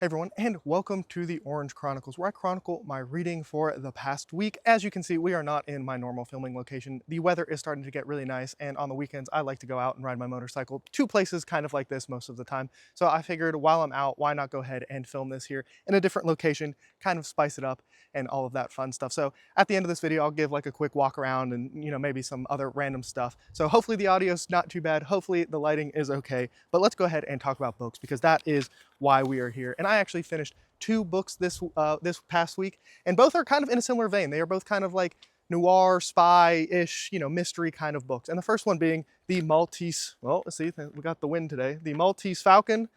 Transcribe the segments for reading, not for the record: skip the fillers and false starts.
Hey everyone, and welcome to the Orange Chronicles, where I chronicle my reading for the past week. As you can see, we are not in my normal filming location. The weather is starting to get really nice, and on the weekends, I like to go out and ride my motorcycle to places kind of like this most of the time. So I figured while I'm out, why not go ahead and film this here in a different location, kind of spice it up and all of that fun stuff. So at the end of this video, I'll give like a quick walk around and, maybe some other random stuff. So hopefully the audio's not too bad. Hopefully the lighting is okay, but let's go ahead and talk about books because that is why we are here. And I actually finished two books this past week, and both are kind of in a similar vein. They are both kind of like noir, spy-ish, mystery kind of books. And the first one being the Maltese, well, let's see, we got the wind today, the Maltese Falcon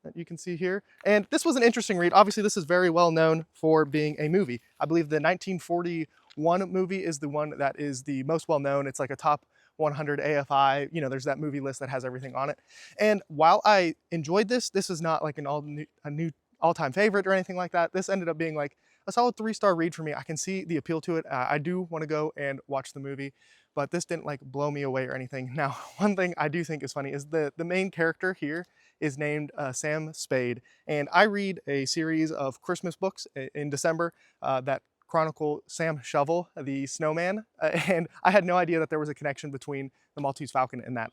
that you can see here. And this was an interesting read. Obviously, this is very well known for being a movie. I believe the 1941 movie is the one that is the most well known. It's like a top 100 AFI, there's that movie list that has everything on it. And while I enjoyed this is not like a new all-time favorite or anything like that. This ended up being like a solid 3-star read for me. I can see the appeal to it. I do want to go and watch the movie, but this didn't like blow me away or anything. Now, one thing I do think is funny is the main character here is named Sam Spade. And I read a series of Christmas books in December that chronicle Sam Shovel, the snowman. And I had no idea that there was a connection between the Maltese Falcon and that.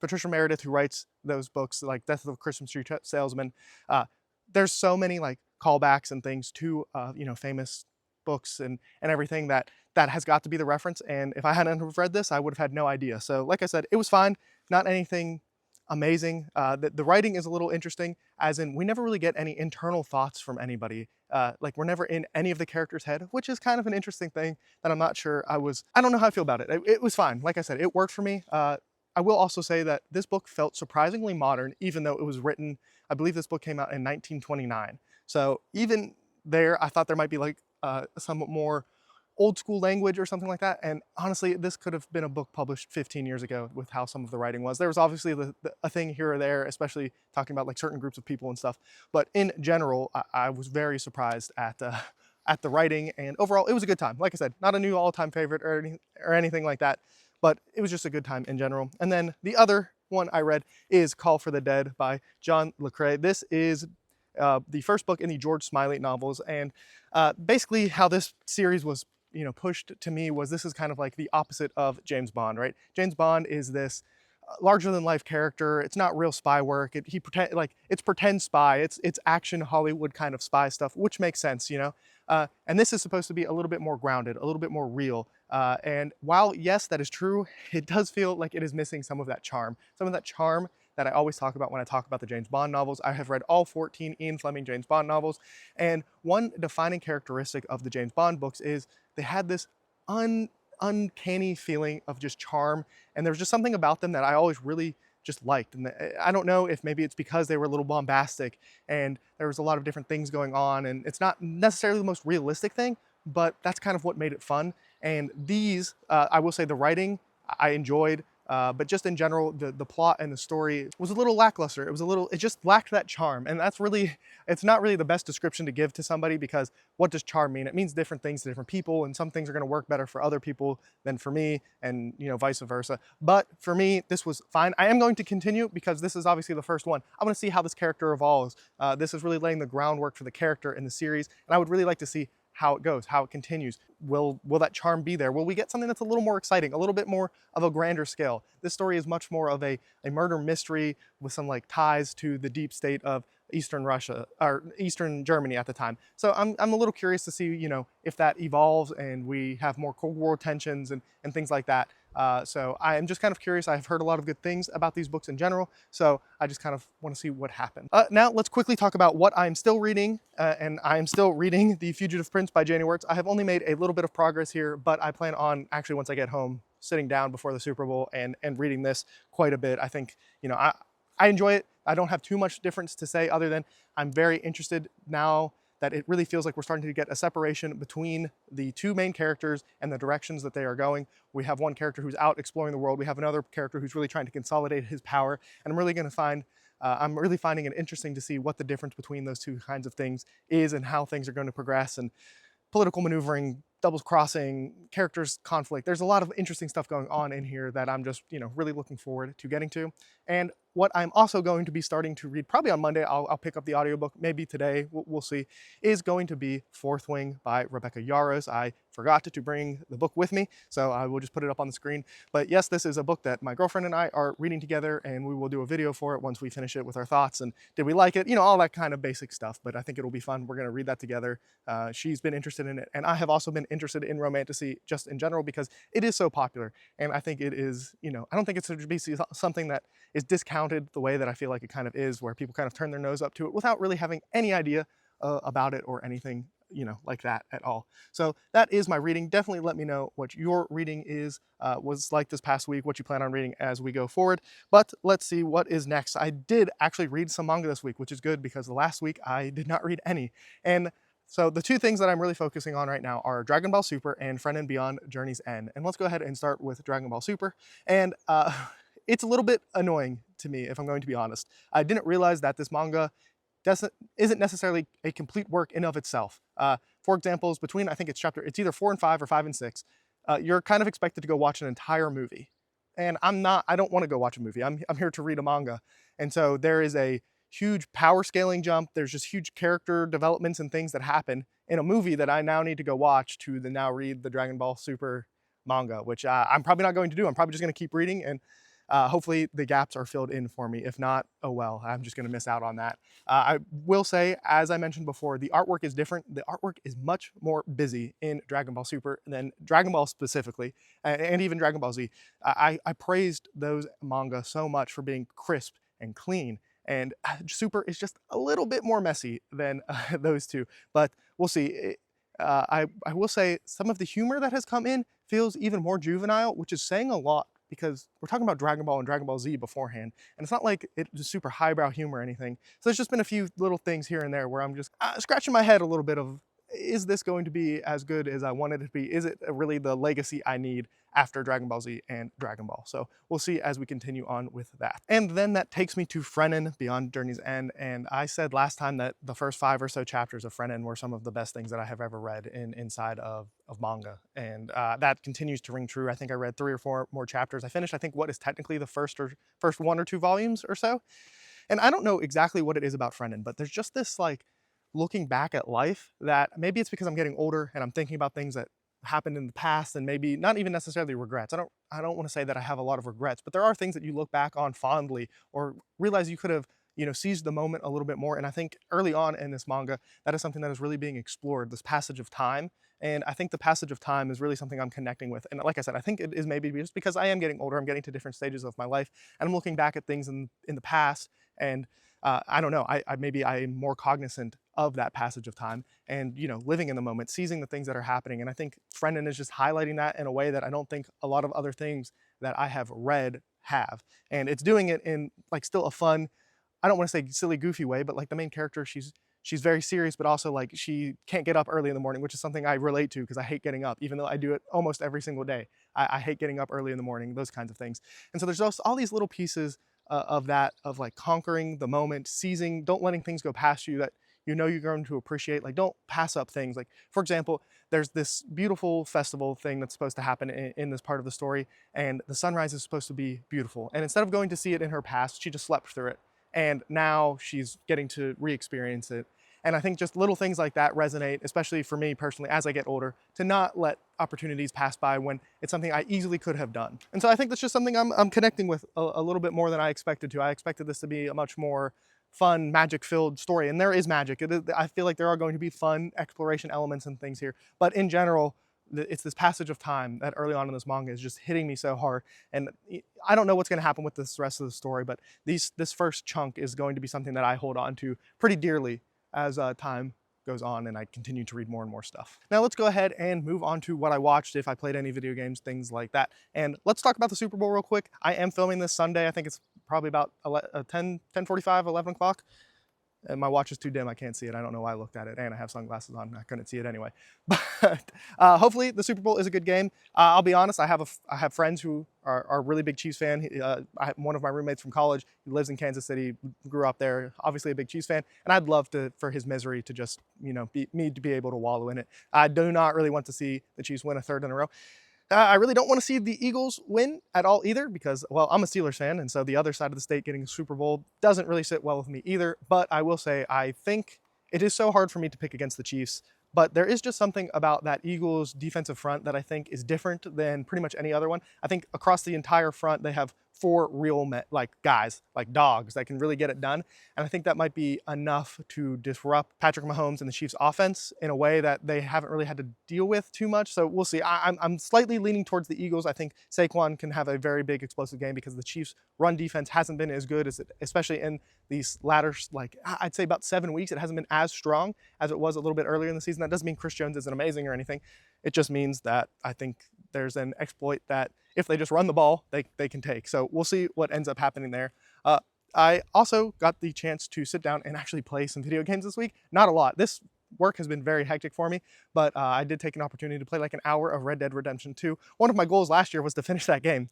Patricia Meredith, who writes those books like Death of the Christmas Tree Salesman, there's so many like callbacks and things to famous books and everything that has got to be the reference. And if I hadn't read this, I would have had no idea. So like I said, it was fine. Not anything amazing. The writing is a little interesting, as in we never really get any internal thoughts from anybody. Like we're never in any of the characters' head, which is kind of an interesting thing that I'm not sure I don't know how I feel about it. It was fine. Like I said, it worked for me. I will also say that this book felt surprisingly modern, even though it was written, I believe this book came out in 1929. So even there, I thought there might be like somewhat more old school language or something like that. And honestly, this could have been a book published 15 years ago with how some of the writing was. There was obviously a thing here or there, especially talking about like certain groups of people and stuff. But in general, I was very surprised at the writing, and overall, it was a good time. Like I said, not a new all-time favorite or anything like that, but it was just a good time in general. And then the other one I read is Call for the Dead by John le Carré. This is the first book in the George Smiley novels, and basically how this series was pushed to me was this is kind of like the opposite of James Bond, right? James Bond is this larger than life character. It's not real spy work. It's pretend spy. It's action Hollywood kind of spy stuff, which makes sense, and this is supposed to be a little bit more grounded, a little bit more real. And while yes, that is true, it does feel like it is missing some of that charm. Some of that charm that I always talk about when I talk about the James Bond novels. I have read all 14 Ian Fleming James Bond novels, and one defining characteristic of the James Bond books is they had this uncanny feeling of just charm, and there was just something about them that I always really just liked. And I don't know if maybe it's because they were a little bombastic and there was a lot of different things going on, and it's not necessarily the most realistic thing, but that's kind of what made it fun. And these, I will say the writing I enjoyed, but just in general, the plot and the story was a little lackluster. It just lacked that charm. And it's not really the best description to give to somebody, because what does charm mean? It means different things to different people, and some things are gonna work better for other people than for me, and vice versa. But for me, this was fine. I am going to continue because this is obviously the first one. I wanna see how this character evolves. This is really laying the groundwork for the character in the series, and I would really like to see how it goes, how it continues. Will that charm be there? Will we get something that's a little more exciting, a little bit more of a grander scale? This story is much more of a murder mystery with some like ties to the deep state of Eastern Russia or Eastern Germany at the time. So I'm a little curious to see, if that evolves and we have more Cold War tensions and things like that. So I am just kind of curious. I've heard a lot of good things about these books in general, so I just kind of want to see what happens. Now let's quickly talk about what I'm still reading, and I am still reading The Fugitive Prince by Janie Wertz. I have only made a little bit of progress here, but I plan on actually, once I get home, sitting down before the Super Bowl and reading this quite a bit. I think, I enjoy it. I don't have too much difference to say other than I'm very interested now that it really feels like we're starting to get a separation between the two main characters and the directions that they are going. We have one character who's out exploring the world. We have another character who's really trying to consolidate his power. And I'm really finding it interesting to see what the difference between those two kinds of things is and how things are going to progress, and political maneuvering, double crossing, characters conflict. There's a lot of interesting stuff going on in here that I'm just, really looking forward to getting to. And what I'm also going to be starting to read, probably on Monday, I'll pick up the audiobook, maybe today, we'll see, is going to be Fourth Wing by Rebecca Yarros. I forgot to bring the book with me, so I will just put it up on the screen. But yes, this is a book that my girlfriend and I are reading together, and we will do a video for it once we finish it with our thoughts, and did we like it? You know, all that kind of basic stuff, but I think it'll be fun. We're going to read that together. She's been interested in it, and I have also been interested in romantasy just in general because it is so popular, and I think it is, you know, I don't think it's to be something that is discounted the way that I feel like it kind of is, where people kind of turn their nose up to it without really having any idea about it or anything, you know, like that at all. So that is my reading. Definitely let me know what your reading was like this past week, what you plan on reading as we go forward. But let's see what is next. I did actually read some manga this week, which is good because the last week I did not read any. And so the two things that I'm really focusing on right now are Dragon Ball Super and Friend and Beyond Journey's End. And let's go ahead and start with Dragon Ball Super. And it's a little bit annoying to me, if I'm going to be honest. I didn't realize that this manga isn't necessarily a complete work in of itself. For examples, between, I think it's either 4 and 5 or 5 and 6, you're kind of expected to go watch an entire movie. And I don't want to go watch a movie. I'm here to read a manga. And so there is a huge power scaling jump. There's just huge character developments and things that happen in a movie that I now need to go watch to now read the Dragon Ball Super manga, which I'm probably not going to do. I'm probably just going to keep reading, and hopefully the gaps are filled in for me. If not, oh well, I'm just going to miss out on that. I will say, as I mentioned before, the artwork is different. The artwork is much more busy in Dragon Ball Super than Dragon Ball specifically, and even Dragon Ball Z. I praised those manga so much for being crisp and clean, and Super is just a little bit more messy than those two, but we'll see. I will say some of the humor that has come in feels even more juvenile, which is saying a lot because we're talking about Dragon Ball and Dragon Ball Z beforehand, and it's not like it's just super highbrow humor or anything. So there's just been a few little things here and there where I'm just scratching my head a little bit of, is this going to be as good as I wanted it to be? Is it really the legacy I need after Dragon Ball Z and Dragon Ball? So we'll see as we continue on with that. And then that takes me to Frennen Beyond Journey's End. And I said last time that the first 5 or so chapters of Frennen were some of the best things that I have ever read inside of manga. And that continues to ring true. I think I read 3 or 4 more chapters. I finished, I think, what is technically the first 1 or 2 volumes or so. And I don't know exactly what it is about Frennen, but there's just this like looking back at life that maybe it's because I'm getting older and I'm thinking about things that happened in the past, and maybe not even necessarily regrets. I don't want to say that I have a lot of regrets, but there are things that you look back on fondly or realize you could have, you know, seized the moment a little bit more. And I think early on in this manga, that is something that is really being explored, this passage of time. And I think the passage of time is really something I'm connecting with. And like I said, I think it is maybe just because I am getting older, I'm getting to different stages of my life, and I'm looking back at things in the past, and I don't know, maybe I'm more cognizant of that passage of time and, you know, living in the moment, seizing the things that are happening. And I think Frennen is just highlighting that in a way that I don't think a lot of other things that I have read have. And it's doing it in like still a fun, I don't want to say silly, goofy way, but like the main character, she's very serious, but also like she can't get up early in the morning, which is something I relate to because I hate getting up, even though I do it almost every single day. I hate getting up early in the morning, those kinds of things. And so there's just all these little pieces of that, of like conquering the moment, seizing, don't letting things go past you that you know you're going to appreciate. Like, don't pass up things. Like, for example, there's this beautiful festival thing that's supposed to happen in this part of the story, and the sunrise is supposed to be beautiful. And instead of going to see it in her past, she just slept through it. And now she's getting to re-experience it. And I think just little things like that resonate, especially for me personally as I get older, to not let opportunities pass by when it's something I easily could have done. And so I think that's just something I'm connecting with a little bit more than I expected to. I expected this to be a much more fun, magic-filled story, and there is magic. I feel like there are going to be fun exploration elements and things here, but in general, it's this passage of time that early on in this manga is just hitting me so hard. And I don't know what's going to happen with this rest of the story, but this first chunk is going to be something that I hold on to pretty dearly as time goes on and I continue to read more and more stuff. Now let's go ahead and move on to what I watched, if I played any video games, things like that. And let's talk about the Super Bowl real quick. I am filming this Sunday. I think it's probably about 10:45, 11 o'clock. And my watch is too dim, I can't see it. I don't know why I looked at it, and I have sunglasses on, I couldn't see it anyway. But hopefully the Super Bowl is a good game. I'll be honest, I have friends who are really big Chiefs fan. One of my roommates from college, he lives in Kansas City, grew up there, obviously a big Chiefs fan, and I'd love for his misery to just, you know, me to be able to wallow in it. I do not really want to see the Chiefs win a third in a row. I really don't want to see the Eagles win at all either because, well, I'm a Steelers fan, and so the other side of the state getting a Super Bowl doesn't really sit well with me either. But I will say, I think it is so hard for me to pick against the Chiefs. But there is just something about that Eagles defensive front that I think is different than pretty much any other one. I think across the entire front, they have four real like guys, like dogs that can really get it done. And I think that might be enough to disrupt Patrick Mahomes and the Chiefs offense in a way that they haven't really had to deal with too much. So we'll see. I'm slightly leaning towards the Eagles. I think Saquon can have a very big explosive game because the Chiefs run defense hasn't been as good as it, especially in these latter, like I'd say about 7 weeks. It hasn't been as strong as it was a little bit earlier in the season. That doesn't mean Chris Jones isn't amazing or anything. It just means that I think there's an exploit that if they just run the ball, they can take. So we'll see what ends up happening there. I also got the chance to sit down and actually play some video games this week. Not a lot. This work has been very hectic for me, but I did take an opportunity to play like an hour of Red Dead Redemption 2. One of my goals last year was to finish that game.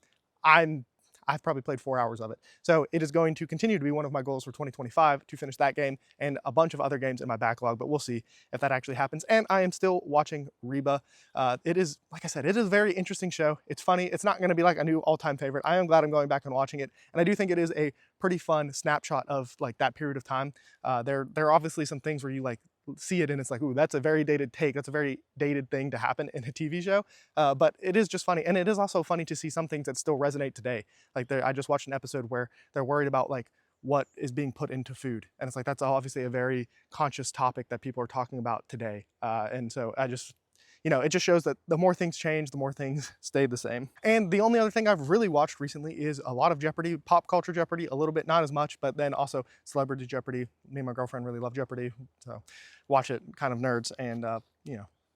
I've probably played 4 hours of it. So it is going to continue to be one of my goals for 2025 to finish that game and a bunch of other games in my backlog, but we'll see if that actually happens. And I am still watching Reba. It is, like I said, it is a very interesting show. It's funny. It's not going to be like a new all-time favorite. I am glad I'm going back and watching it. And I do think it is a pretty fun snapshot of like that period of time. There are obviously some things where you like see it and it's like, ooh, that's a very dated take. That's a very dated thing to happen in a TV show. But it is just funny. And it is also funny to see some things that still resonate today. Like I just watched an episode where they're worried about like what is being put into food. And it's like, that's obviously a very conscious topic that people are talking about today. And so I just, it just shows that the more things change, the more things stay the same. And the only other thing I've really watched recently is a lot of Jeopardy, pop culture Jeopardy, a little bit, not as much, but then also celebrity Jeopardy. Me and my girlfriend really love Jeopardy, so watch it, kind of nerds, and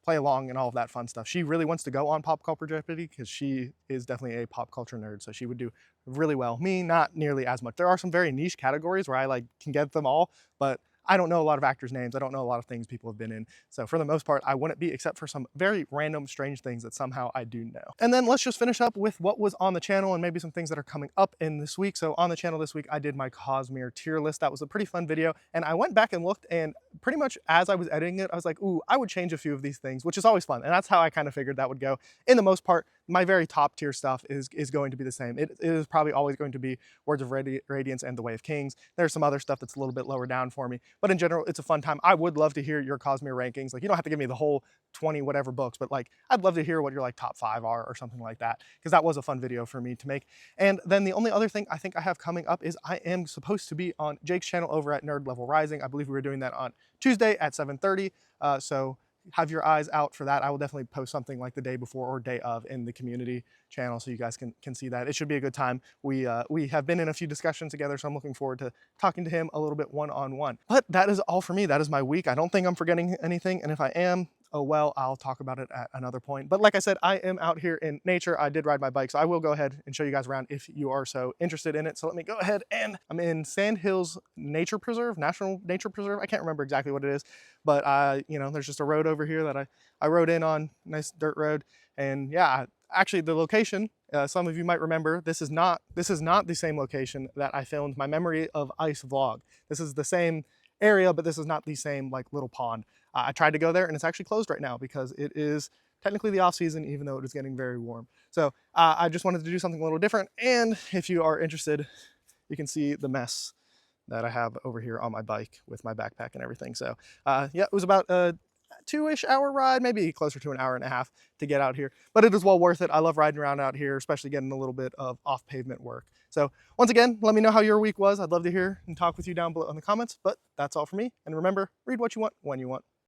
play along and all of that fun stuff. She really wants to go on pop culture Jeopardy because she is definitely a pop culture nerd, so she would do really well. Me, not nearly as much. There are some very niche categories where I like can get them all, but I don't know a lot of actors' names. I don't know a lot of things people have been in. So for the most part, I wouldn't be, except for some very random, strange things that somehow I do know. And then let's just finish up with what was on the channel and maybe some things that are coming up in this week. So on the channel this week, I did my Cosmere tier list. That was a pretty fun video. And I went back and looked, and pretty much as I was editing it, I was like, ooh, I would change a few of these things, which is always fun. And that's how I kind of figured that would go. In the most part, my very top tier stuff is going to be the same. It is probably always going to be Words of Radiance and The Way of Kings. There's some other stuff that's a little bit lower down for me, but in general, it's a fun time. I would love to hear your Cosmere rankings. Like, you don't have to give me the whole 20 whatever books, but like, I'd love to hear what your like top 5 are or something like that, because that was a fun video for me to make. And then the only other thing I think I have coming up is I am supposed to be on Jake's channel over at Nerd Level Rising. I believe we were doing that on Tuesday at 7:30. So have your eyes out for that. I will definitely post something like the day before or day of in the community channel so you guys can see that. It should be a good time. We have been in a few discussions together, so I'm looking forward to talking to him a little bit one-on-one. But that is all for me. That is my week. I don't think I'm forgetting anything, and if I am, oh well, I'll talk about it at another point. But like I said, I am out here in nature. I did ride my bike, so I will go ahead and show you guys around if you are so interested in it. So let me go ahead, and I'm in Sand Hills Nature Preserve, National Nature Preserve. I can't remember exactly what it is, but there's just a road over here that I rode in on, nice dirt road. And yeah, actually the location, some of you might remember, this is not the same location that I filmed my Memory of Ice vlog. This is the same area, but this is not the same like little pond. I tried to go there and it's actually closed right now because it is technically the off season, even though it is getting very warm. So I just wanted to do something a little different. And if you are interested, you can see the mess that I have over here on my bike with my backpack and everything. So yeah, it was about a 2-ish hour ride, maybe closer to an hour and a half to get out here, but it is well worth it. I love riding around out here, especially getting a little bit of off pavement work. So once again, let me know how your week was. I'd love to hear and talk with you down below in the comments, but that's all for me. And remember, read what you want when you want.